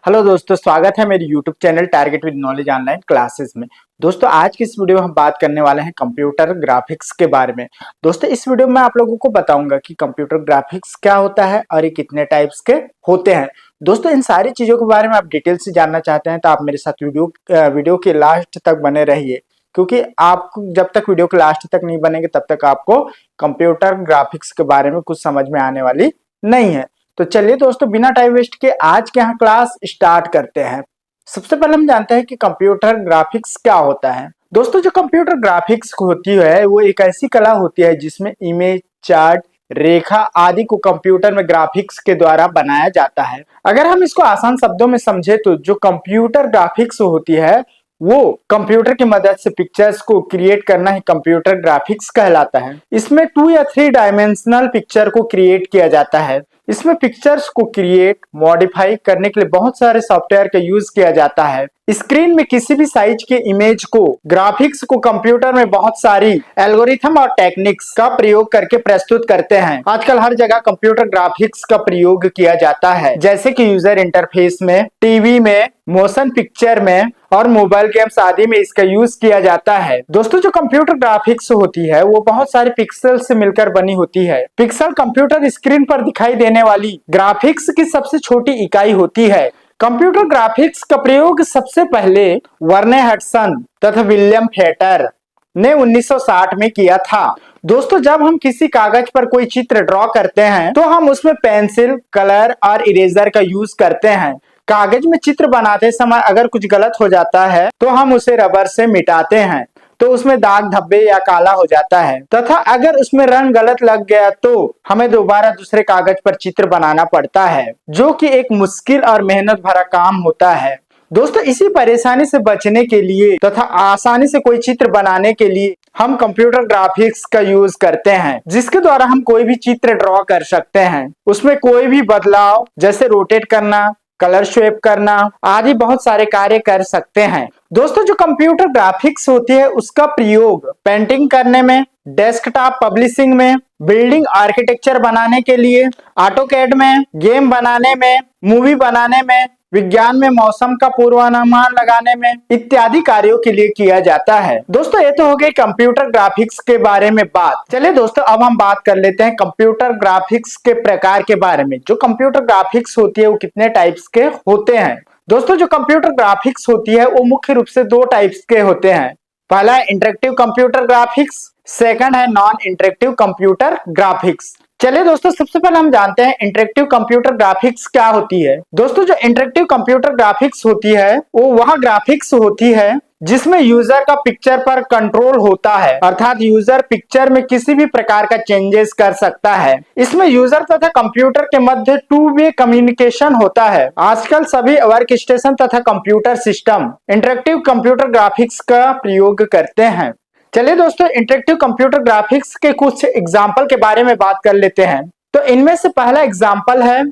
Hello दोस्तों, स्वागत है मेरे YouTube channel target with knowledge online classes में। दोस्तों, आज की इस वीडियो में हम बात करने वाले हैं कंप्यूटर ग्राफिक्स के बारे में। दोस्तों, इस वीडियो में आप लोगों को बताऊंगा कि कंप्यूटर ग्राफिक्स क्या होता है और ये कितने टाइप्स के होते हैं। दोस्तों, इन सारी चीजों के बारे में आप डिटेल से जानना चाहते हैं तो आप मेरे साथ वीडियो के लास्ट तक बने रहिए, क्योंकि आपको जब तक वीडियो के लास्ट तक नहीं बनेंगे तब तक आपको कंप्यूटर ग्राफिक्स के बारे में कुछ समझ में आने वाली नहीं है। तो चलिए दोस्तों, बिना टाइम वेस्ट के आज के यहाँ क्लास स्टार्ट करते हैं। सबसे पहले हम जानते हैं कि कंप्यूटर ग्राफिक्स क्या होता है। दोस्तों, जो कंप्यूटर ग्राफिक्स होती है वो एक ऐसी कला होती है जिसमें इमेज, चार्ट, रेखा आदि को कंप्यूटर में ग्राफिक्स के द्वारा बनाया जाता है। अगर हम इसको आसान शब्दों में समझे तो जो कंप्यूटर ग्राफिक्स होती है वो कंप्यूटर की मदद से पिक्चर्स को क्रिएट करना ही कंप्यूटर ग्राफिक्स कहलाता है। इसमें 2 या 3 डायमेंशनल पिक्चर को क्रिएट किया जाता है। इसमें पिक्चर्स को क्रिएट, मॉडिफाई करने के लिए बहुत सारे सॉफ्टवेयर का यूज किया जाता है। स्क्रीन में किसी भी साइज के इमेज को, ग्राफिक्स को कंप्यूटर में बहुत सारी एल्गोरिथम और टेक्निक्स का प्रयोग करके प्रस्तुत करते हैं। आजकल हर जगह कंप्यूटर ग्राफिक्स का प्रयोग किया जाता है, जैसे कि यूजर इंटरफेस में, टीवी में, मोशन पिक्चर में और मोबाइल गेम्स आदि में इसका यूज किया जाता है। दोस्तों, जो कंप्यूटर ग्राफिक्स होती है वो बहुत सारे पिक्सल से मिलकर बनी होती है। पिक्सल कंप्यूटर स्क्रीन पर दिखाई देने वाली ग्राफिक्स की सबसे छोटी इकाई होती है। कंप्यूटर ग्राफिक्स का प्रयोग सबसे पहले वर्ने हडसन तथा विलियम फेटर ने 1960 में किया था। दोस्तों, जब हम किसी कागज पर कोई चित्र ड्रॉ करते हैं तो हम उसमें पेंसिल, कलर और इरेजर का यूज करते हैं। कागज में चित्र बनाते समय अगर कुछ गलत हो जाता है तो हम उसे रबर से मिटाते हैं, तो उसमें दाग, धब्बे या काला हो जाता है, तथा अगर उसमें रंग गलत लग गया तो हमें दोबारा दूसरे कागज पर चित्र बनाना पड़ता है, जो कि एक मुश्किल और मेहनत भरा काम होता है। दोस्तों, इसी परेशानी से बचने के लिए तथा आसानी से कोई चित्र बनाने के लिए हम कंप्यूटर ग्राफिक्स का यूज करते हैं, जिसके द्वारा हम कोई भी चित्र ड्रॉ कर सकते हैं। उसमें कोई भी बदलाव जैसे रोटेट करना, कलर स्वेप करना आदि बहुत सारे कार्य कर सकते हैं। दोस्तों, जो कंप्यूटर ग्राफिक्स होती है उसका प्रयोग पेंटिंग करने में, डेस्कटॉप पब्लिशिंग में, बिल्डिंग आर्किटेक्चर बनाने के लिए, ऑटोकैड में, गेम बनाने में, मूवी बनाने में, विज्ञान में मौसम का पूर्वानुमान लगाने में इत्यादि कार्यों के लिए किया जाता है। दोस्तों, ये तो हो गई कंप्यूटर ग्राफिक्स के बारे में बात। चलिए दोस्तों, अब हम बात कर लेते हैं कंप्यूटर ग्राफिक्स के प्रकार के बारे में। जो कंप्यूटर ग्राफिक्स होती है वो कितने टाइप्स के होते हैं। दोस्तों, जो कंप्यूटर ग्राफिक्स होती है वो मुख्य रूप से 2 टाइप्स के होते हैं। पहला है इंटरेक्टिव कंप्यूटर ग्राफिक्स, सेकंड है नॉन इंटरेक्टिव कंप्यूटर ग्राफिक्स। चलिए दोस्तों, सबसे पहले हम जानते हैं इंटरेक्टिव कंप्यूटर ग्राफिक्स क्या होती है। दोस्तों, जो इंटरेक्टिव कंप्यूटर ग्राफिक्स होती है वो वह ग्राफिक्स होती है जिसमें यूजर का पिक्चर पर कंट्रोल होता है, अर्थात यूजर पिक्चर में किसी भी प्रकार का चेंजेस कर सकता है। इसमें यूजर तथा कंप्यूटर के मध्य 2 वे कम्युनिकेशन होता है। आजकल सभी वर्क स्टेशन तथा computer system interactive computer graphics का प्रयोग करते हैं। चलिए दोस्तों, इंटरेक्टिव कंप्यूटर ग्राफिक्स के कुछ एग्जाम्पल के बारे में बात कर लेते हैं। तो इनमें से पहला एग्जाम्पल है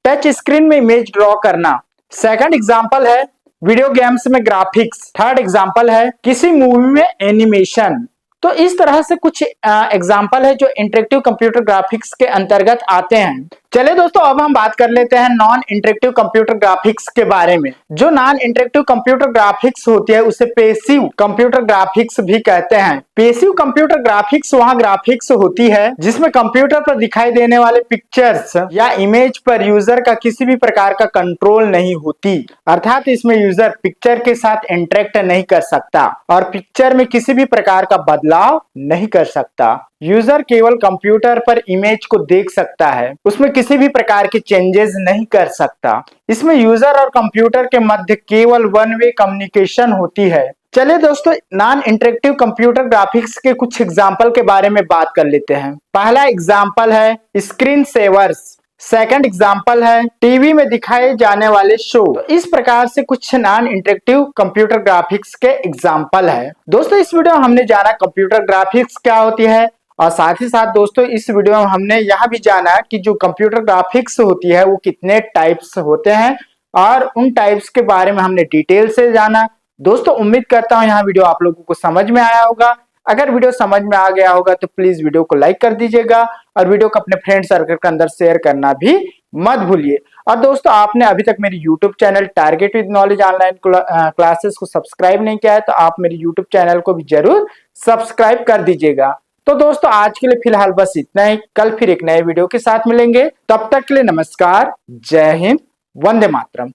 टच स्क्रीन में इमेज ड्रॉ करना, सेकंड एग्जाम्पल है वीडियो गेम्स में ग्राफिक्स, थर्ड एग्जाम्पल है किसी मूवी में एनिमेशन। तो इस तरह से कुछ एग्जाम्पल है जो इंटरेक्टिव कंप्यूटर ग्राफिक्स के अंतर्गत आते हैं। चलिए दोस्तों, अब हम बात कर लेते हैं नॉन इंटरेक्टिव कंप्यूटर ग्राफिक्स के बारे में। जो नॉन इंटरेक्टिव कंप्यूटर ग्राफिक्स होती है उसे पैसिव कंप्यूटर ग्राफिक्स भी कहते हैं। पैसिव कंप्यूटर ग्राफिक्स वहां ग्राफिक्स होती है जिसमें कंप्यूटर पर दिखाई देने वाले पिक्चर्स या इमेज पर यूजर का किसी भी प्रकार का कंट्रोल नहीं होती, अर्थात इसमें यूजर पिक्चर के साथ इंटरेक्ट नहीं कर सकता और पिक्चर में किसी भी प्रकार का बदलाव नहीं कर सकता। यूजर केवल कंप्यूटर पर इमेज को देख सकता है, उसमें किसी भी प्रकार के चेंजेस नहीं कर सकता। इसमें यूजर और कंप्यूटर के मध्य केवल 1 वे कम्युनिकेशन होती है। चलिए दोस्तों, नॉन इंटरेक्टिव कंप्यूटर ग्राफिक्स के कुछ एग्जाम्पल के बारे में बात कर लेते हैं। पहला एग्जाम्पल है स्क्रीन सेवर्स, सेकंड एग्जाम्पल है टीवी में दिखाए जाने वाले शो। तो इस प्रकार से कुछ नॉन इंटरेक्टिव कंप्यूटर ग्राफिक्स के एग्जाम्पल है। दोस्तों, इस वीडियो में हमने जाना कंप्यूटर ग्राफिक्स क्या होती है और साथ ही साथ दोस्तों इस वीडियो में हमने यह भी जाना कि जो कंप्यूटर ग्राफिक्स होती है वो कितने टाइप्स होते हैं और उन टाइप्स के बारे में हमने डिटेल से जाना। दोस्तों, उम्मीद करता हूँ यहाँ वीडियो आप लोगों को समझ में आया होगा। अगर वीडियो समझ में आ गया होगा तो प्लीज वीडियो को लाइक कर दीजिएगा और वीडियो को अपने फ्रेंड सर्कल के अंदर शेयर करना भी मत भूलिए। और दोस्तों आपने अभी तक मेरी YouTube channel target with knowledge online classes को सब्सक्राइब नहीं किया है तो आप मेरे YouTube चैनल को भी जरूर सब्सक्राइब कर दीजिएगा। तो दोस्तों आज के लिए फिलहाल बस इतना ही, कल फिर एक नए वीडियो के साथ मिलेंगे, तब तक के लिए नमस्कार, जय हिंद, वंदे मातरम।